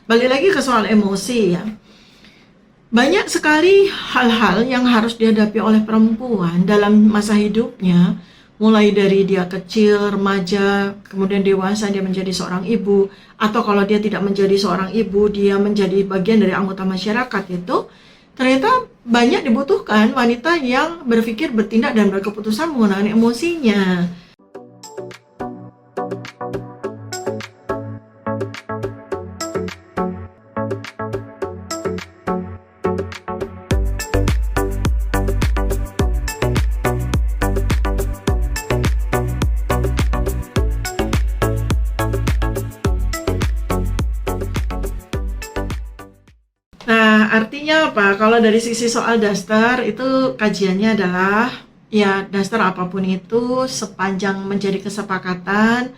Balik lagi ke soal emosi ya. Banyak sekali hal-hal yang harus dihadapi oleh perempuan dalam masa hidupnya, mulai dari dia kecil, remaja, kemudian dewasa dia menjadi seorang ibu, atau kalau dia tidak menjadi seorang ibu, dia menjadi bagian dari anggota masyarakat itu, ternyata banyak dibutuhkan wanita yang berpikir, bertindak, dan berkeputusan menggunakan emosinya. Nah, artinya apa? Kalau dari sisi soal daster, itu kajiannya adalah, ya daster apapun itu, sepanjang menjadi kesepakatan,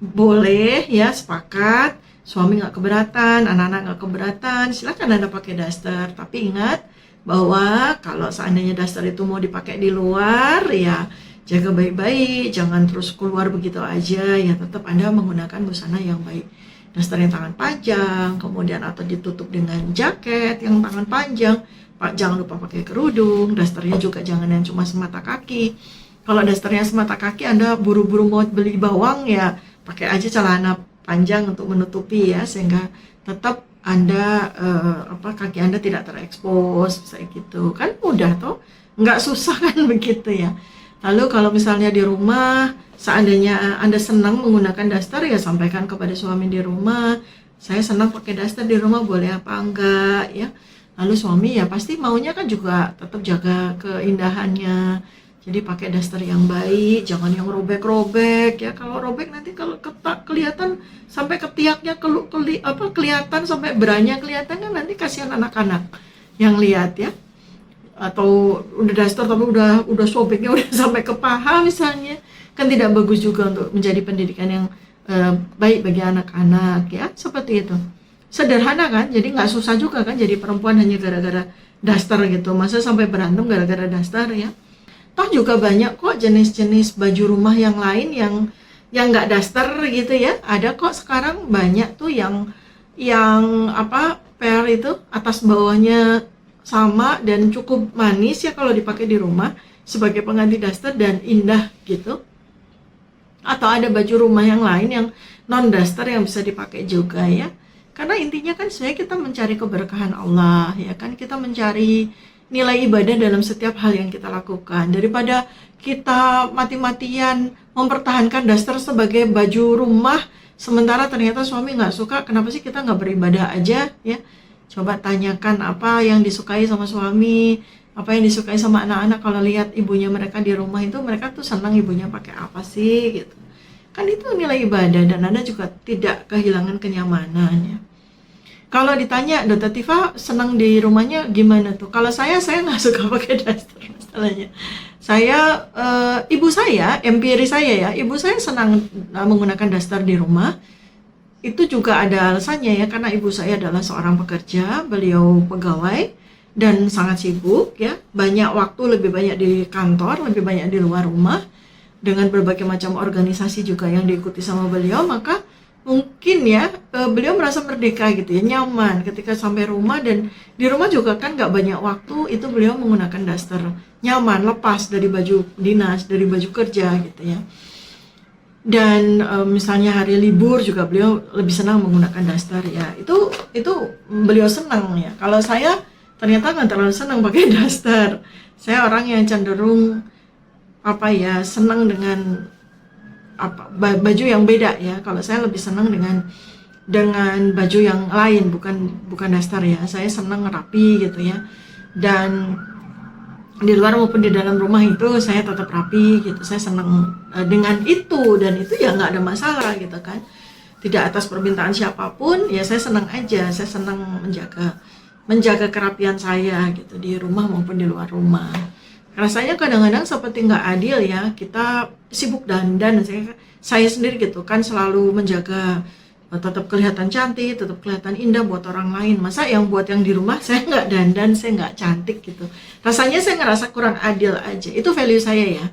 boleh ya sepakat, suami nggak keberatan, anak-anak nggak keberatan, silakan Anda pakai daster. Tapi ingat bahwa kalau seandainya daster itu mau dipakai di luar, ya jaga baik-baik, jangan terus keluar begitu aja, ya tetap Anda menggunakan busana yang baik. Daster yang tangan panjang, kemudian atau ditutup dengan jaket yang tangan panjang. Pak, jangan lupa pakai kerudung. Dasternya juga jangan yang cuma semata kaki. Kalau dasternya semata kaki, Anda buru-buru mau beli bawang, ya pakai aja celana panjang untuk menutupi ya, sehingga tetap Anda kaki Anda tidak terekspos, kayak gitu. Kan mudah toh, nggak susah kan begitu ya. Lalu kalau misalnya di rumah, seandainya Anda senang menggunakan daster, ya sampaikan kepada suami di rumah, saya senang pakai daster di rumah, boleh apa enggak ya. Lalu suami ya pasti maunya kan juga tetap jaga keindahannya. Jadi pakai daster yang baik, jangan yang robek-robek ya. Kalau robek nanti kalau ketak kelihatan sampai ketiaknya kelihatan sampai beranya kelihatan, kan nanti kasihan anak-anak yang lihat ya. Atau udah daster tapi udah sobeknya udah sampai ke paha misalnya, kan tidak bagus juga untuk menjadi pendidikan yang baik bagi anak-anak ya. Seperti itu, sederhana kan, jadi nggak susah juga kan jadi perempuan hanya gara-gara daster gitu. Masa sampai berantem gara-gara daster ya. Toh juga banyak kok jenis-jenis baju rumah yang lain yang nggak daster gitu ya. Ada kok sekarang banyak tuh yang pair itu atas bawahnya sama dan cukup manis ya kalau dipakai di rumah sebagai pengganti daster dan indah gitu. Atau ada baju rumah yang lain yang non daster yang bisa dipakai juga ya. Karena intinya kan sebenarnya kita mencari keberkahan Allah ya kan, kita mencari nilai ibadah dalam setiap hal yang kita lakukan, daripada kita mati-matian mempertahankan daster sebagai baju rumah sementara ternyata suami nggak suka. Kenapa sih kita nggak beribadah aja ya? Coba tanyakan apa yang disukai sama suami, apa yang disukai sama anak-anak. Kalau lihat ibunya mereka di rumah itu, mereka tuh senang ibunya pakai apa sih gitu. Kan itu nilai ibadah dan Anda juga tidak kehilangan kenyamanan ya. Kalau ditanya, Dokter Tifa senang di rumahnya gimana tuh? Kalau saya nggak suka pakai daster masalahnya. Ibu saya, empiri saya ya, ibu saya senang menggunakan daster di rumah. Itu juga ada alasannya ya, karena ibu saya adalah seorang pekerja, beliau pegawai dan sangat sibuk ya, banyak waktu, lebih banyak di kantor, lebih banyak di luar rumah, dengan berbagai macam organisasi juga yang diikuti sama beliau. Maka mungkin ya beliau merasa merdeka gitu ya, nyaman ketika sampai rumah. Dan di rumah juga kan nggak banyak waktu, itu beliau menggunakan daster, nyaman, lepas dari baju dinas, dari baju kerja gitu ya. Dan misalnya hari libur juga beliau lebih senang menggunakan daster ya. Itu beliau senang ya. Kalau saya ternyata nggak terlalu senang pakai daster. Saya orang yang cenderung senang dengan baju yang beda ya. Kalau saya lebih senang dengan baju yang lain, bukan daster ya. Saya senang rapi gitu ya. Dan di luar maupun di dalam rumah itu saya tetap rapi gitu. Saya senang dengan itu, dan itu ya nggak ada masalah gitu kan. Tidak atas permintaan siapapun ya, saya senang aja. Saya senang menjaga kerapian saya gitu di rumah maupun di luar rumah. Rasanya kadang-kadang seperti nggak adil ya, kita sibuk dandan. Saya sendiri gitu kan selalu menjaga tetap kelihatan cantik, tetap kelihatan indah buat orang lain. Masa yang buat yang di rumah saya nggak dandan, saya nggak cantik gitu. Rasanya saya ngerasa kurang adil aja. Itu value saya ya.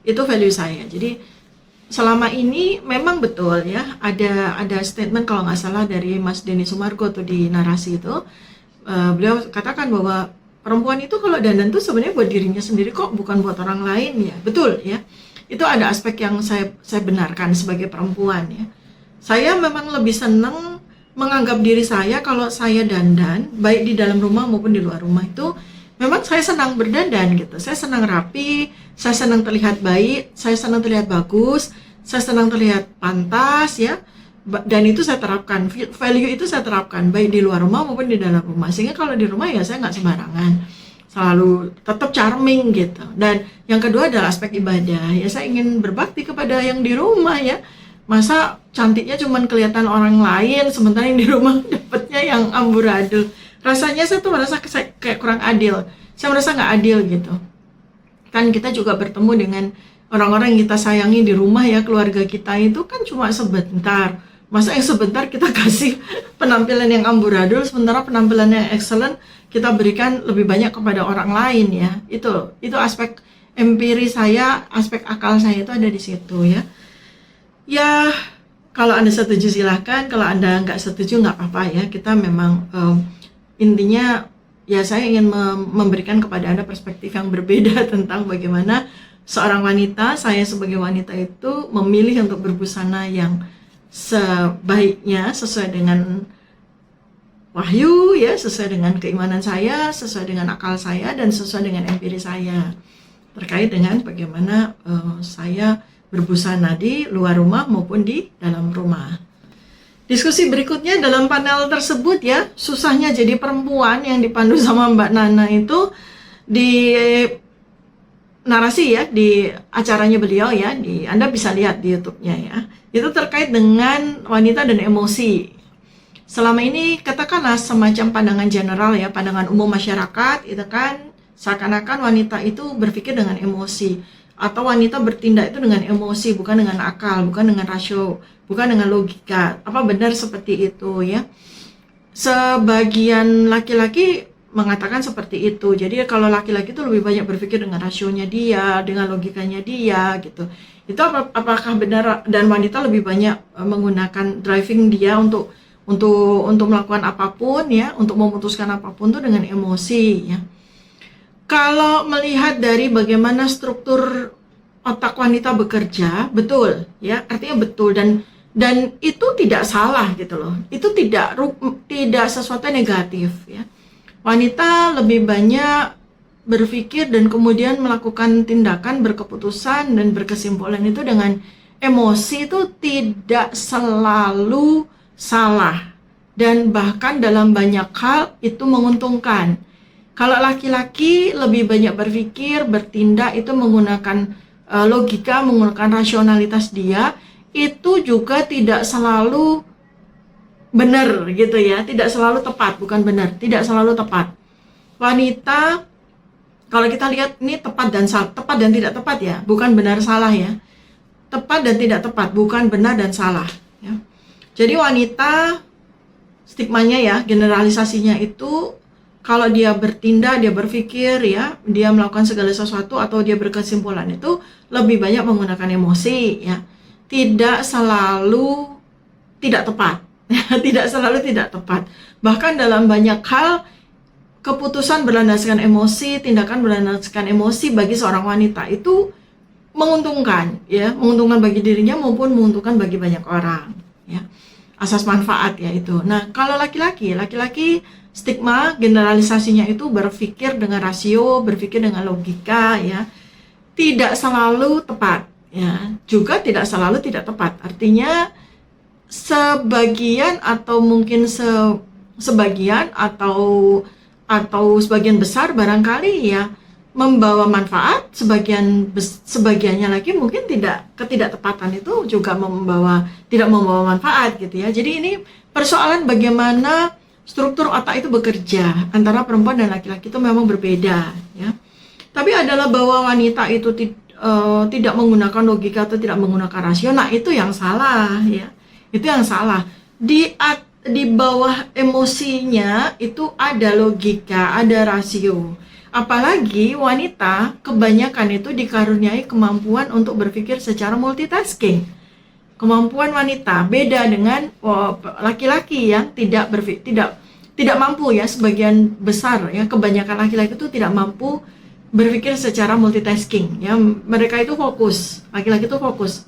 Itu value saya. Jadi selama ini memang betul ya, ada statement kalau nggak salah dari Mas Denny Sumargo tuh di narasi itu, beliau katakan bahwa perempuan itu kalau dandan tuh sebenarnya buat dirinya sendiri kok, bukan buat orang lain ya. Betul ya. Itu ada aspek yang saya benarkan sebagai perempuan ya. Saya memang lebih senang menganggap diri saya kalau saya dandan, baik di dalam rumah maupun di luar rumah itu, memang saya senang berdandan gitu. Saya senang rapi, saya senang terlihat baik, saya senang terlihat bagus, saya senang terlihat pantas ya. Dan itu saya terapkan, value itu saya terapkan baik di luar rumah maupun di dalam rumah. Sehingga kalau di rumah ya saya nggak sembarangan, selalu tetap charming gitu. Dan yang kedua adalah aspek ibadah ya, saya ingin berbakti kepada yang di rumah ya. Masa cantiknya cuman kelihatan orang lain, sementara yang di rumah dapatnya yang amburadul. Rasanya saya tuh merasa kayak kurang adil. Saya merasa nggak adil gitu. Kan kita juga bertemu dengan orang-orang yang kita sayangi di rumah ya, keluarga kita itu kan cuma sebentar. Masa yang sebentar kita kasih penampilan yang amburadul, sementara penampilan yang excellent kita berikan lebih banyak kepada orang lain ya. Itu aspek empiri saya, aspek akal saya itu ada di situ ya. Ya, kalau Anda setuju silahkan, kalau Anda nggak setuju nggak apa-apa ya. Kita memang intinya ya saya ingin memberikan kepada Anda perspektif yang berbeda tentang bagaimana seorang wanita, saya sebagai wanita itu memilih untuk berbusana yang sebaiknya sesuai dengan wahyu ya, sesuai dengan keimanan saya, sesuai dengan akal saya, dan sesuai dengan empiri saya terkait dengan bagaimana saya berbusana di luar rumah maupun di dalam rumah. Diskusi berikutnya dalam panel tersebut ya, susahnya jadi perempuan yang dipandu sama Mbak Nana itu di narasi ya, di acaranya beliau ya, Anda bisa lihat di YouTube-nya ya. Itu terkait dengan wanita dan emosi. Selama ini katakanlah semacam pandangan general ya, pandangan umum masyarakat itu kan seakan-akan wanita itu berpikir dengan emosi, atau wanita bertindak itu dengan emosi, bukan dengan akal, bukan dengan rasio, bukan dengan logika. Apa benar seperti itu ya? Sebagian laki-laki mengatakan seperti itu. Jadi kalau laki-laki itu lebih banyak berpikir dengan rasionya dia, dengan logikanya dia gitu. Itu apakah benar? Dan wanita lebih banyak menggunakan driving dia untuk melakukan apapun ya, untuk memutuskan apapun itu dengan emosi ya. Kalau melihat dari bagaimana struktur otak wanita bekerja, betul ya, artinya betul, dan itu tidak salah gitu loh. Itu tidak sesuatu yang negatif ya. Wanita lebih banyak berpikir dan kemudian melakukan tindakan, berkeputusan dan berkesimpulan itu dengan emosi, itu tidak selalu salah, dan bahkan dalam banyak hal itu menguntungkan. Kalau laki-laki lebih banyak berpikir, bertindak itu menggunakan logika, menggunakan rasionalitas dia, itu juga tidak selalu benar gitu ya, tidak selalu tepat, bukan benar, tidak selalu tepat. Wanita, kalau kita lihat ini tepat dan tidak tepat ya, bukan benar salah ya. Tepat dan tidak tepat, bukan benar dan salah ya. Jadi wanita, stigmanya ya, generalisasinya itu kalau dia bertindak, dia berpikir ya, dia melakukan segala sesuatu atau dia berkesimpulan itu lebih banyak menggunakan emosi ya. Tidak selalu tidak tepat. Tidak selalu tidak tepat. Bahkan dalam banyak hal keputusan berlandaskan emosi, tindakan berlandaskan emosi bagi seorang wanita itu menguntungkan ya, menguntungkan bagi dirinya maupun menguntungkan bagi banyak orang ya. Asas manfaat ya itu. Nah, kalau laki-laki stigma generalisasinya itu berpikir dengan rasio, berpikir dengan logika ya. Tidak selalu tepat ya, juga tidak selalu tidak tepat. Artinya sebagian atau mungkin sebagian atau sebagian besar barangkali ya membawa manfaat, sebagiannya lagi mungkin ketidaktepatan itu juga tidak membawa manfaat gitu ya. Jadi ini persoalan bagaimana struktur otak itu bekerja antara perempuan dan laki-laki itu memang berbeda ya. Tapi adalah bahwa wanita itu tidak menggunakan logika atau tidak menggunakan rasio, nah itu yang salah ya. Itu yang salah. Di bawah emosinya itu ada logika, ada rasio, Apalagi wanita kebanyakan itu dikaruniai kemampuan untuk berpikir secara multitasking. Kemampuan wanita beda dengan laki-laki yang tidak mampu ya, sebagian besar ya, kebanyakan laki-laki itu tidak mampu berpikir secara multitasking ya. Mereka itu fokus, laki-laki itu fokus.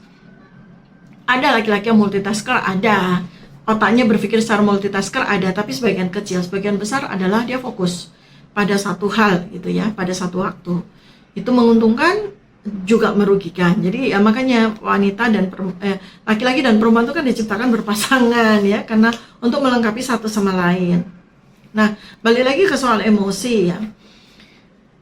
Ada laki-laki yang multitasker, ada otaknya berpikir secara multitasker, ada, tapi sebagian kecil, sebagian besar adalah dia fokus pada satu hal gitu ya, pada satu waktu. Itu menguntungkan juga merugikan. Jadi ya makanya wanita dan laki-laki dan perempuan itu kan diciptakan berpasangan ya, karena untuk melengkapi satu sama lain. Nah, balik lagi ke soal emosi ya.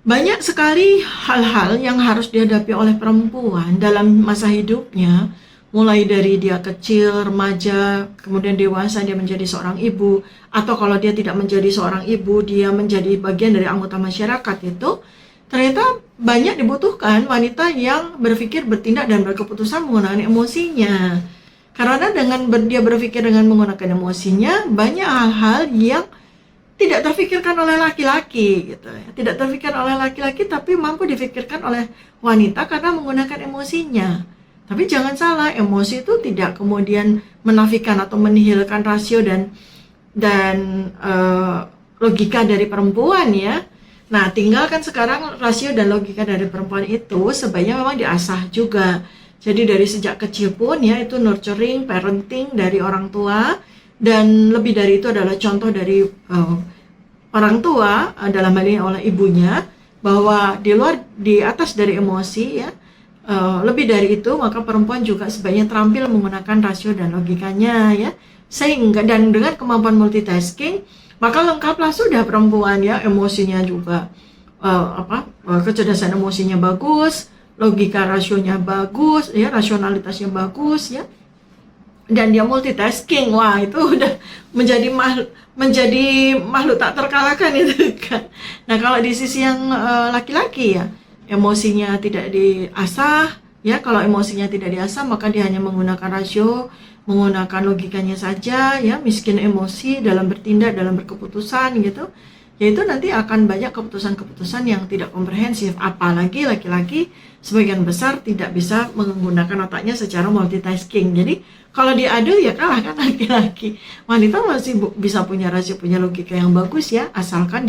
Banyak sekali hal-hal yang harus dihadapi oleh perempuan dalam masa hidupnya, mulai dari dia kecil, remaja, kemudian dewasa dia menjadi seorang ibu, atau kalau dia tidak menjadi seorang ibu, dia menjadi bagian dari anggota masyarakat itu. Ternyata banyak dibutuhkan wanita yang berpikir, bertindak, dan berkeputusan menggunakan emosinya. Karena dengan dia berpikir dengan menggunakan emosinya, banyak hal-hal yang tidak terfikirkan oleh laki-laki gitu ya. Tidak terfikirkan oleh laki-laki tapi mampu difikirkan oleh wanita karena menggunakan emosinya. Tapi jangan salah, emosi itu tidak kemudian menafikan atau menihilkan rasio dan logika dari perempuan ya. Nah, tinggalkan sekarang rasio dan logika dari perempuan itu sebaiknya memang diasah juga. Jadi dari sejak kecil pun ya, itu nurturing, parenting dari orang tua, dan lebih dari itu adalah contoh dari orang tua dalam hal ini oleh ibunya, bahwa di atas dari emosi ya, lebih dari itu maka perempuan juga sebaiknya terampil menggunakan rasio dan logikanya ya, sehingga dan dengan kemampuan multitasking maka lengkaplah sudah perempuan ya, emosinya juga kecerdasan emosinya bagus, logika rasionya bagus ya, rasionalitasnya bagus ya, dan dia multitasking. Wah, itu udah menjadi makhluk tak terkalahkan itu kan. Nah, kalau di sisi yang laki-laki ya, emosinya tidak diasah ya. Kalau emosinya tidak diasah maka dia hanya menggunakan rasio, menggunakan logikanya saja ya, miskin emosi dalam bertindak, dalam berkeputusan gitu. Yaitu nanti akan banyak keputusan-keputusan yang tidak komprehensif. Apalagi laki-laki sebagian besar tidak bisa menggunakan otaknya secara multitasking. Jadi kalau diadu ya kalah kan laki-laki. Wanita masih bisa punya rasio, punya logika yang bagus ya, asalkan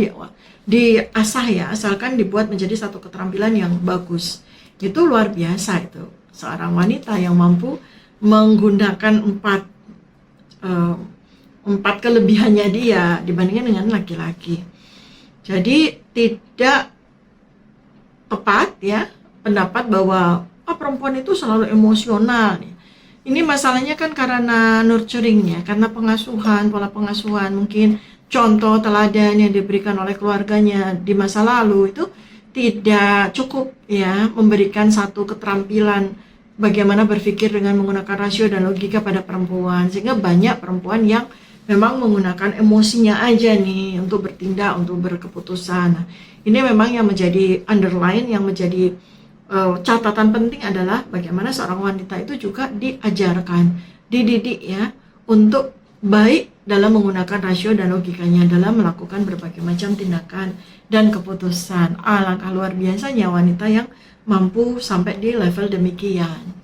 diasah ya, asalkan dibuat menjadi satu keterampilan yang bagus. Itu luar biasa itu. Seorang wanita yang mampu menggunakan empat kelebihannya dia dibandingkan dengan laki-laki. Jadi tidak tepat ya pendapat bahwa perempuan itu selalu emosional. Ini masalahnya kan karena nurturingnya, karena pengasuhan, pola pengasuhan, mungkin contoh teladan yang diberikan oleh keluarganya di masa lalu itu tidak cukup ya memberikan satu keterampilan bagaimana berpikir dengan menggunakan rasio dan logika pada perempuan, sehingga banyak perempuan yang memang menggunakan emosinya aja nih untuk bertindak, untuk berkeputusan. Nah, ini memang yang menjadi underline, yang menjadi catatan penting adalah bagaimana seorang wanita itu juga diajarkan, dididik ya, untuk baik dalam menggunakan rasio dan logikanya dalam melakukan berbagai macam tindakan dan keputusan. Alangkah luar biasanya wanita yang mampu sampai di level demikian.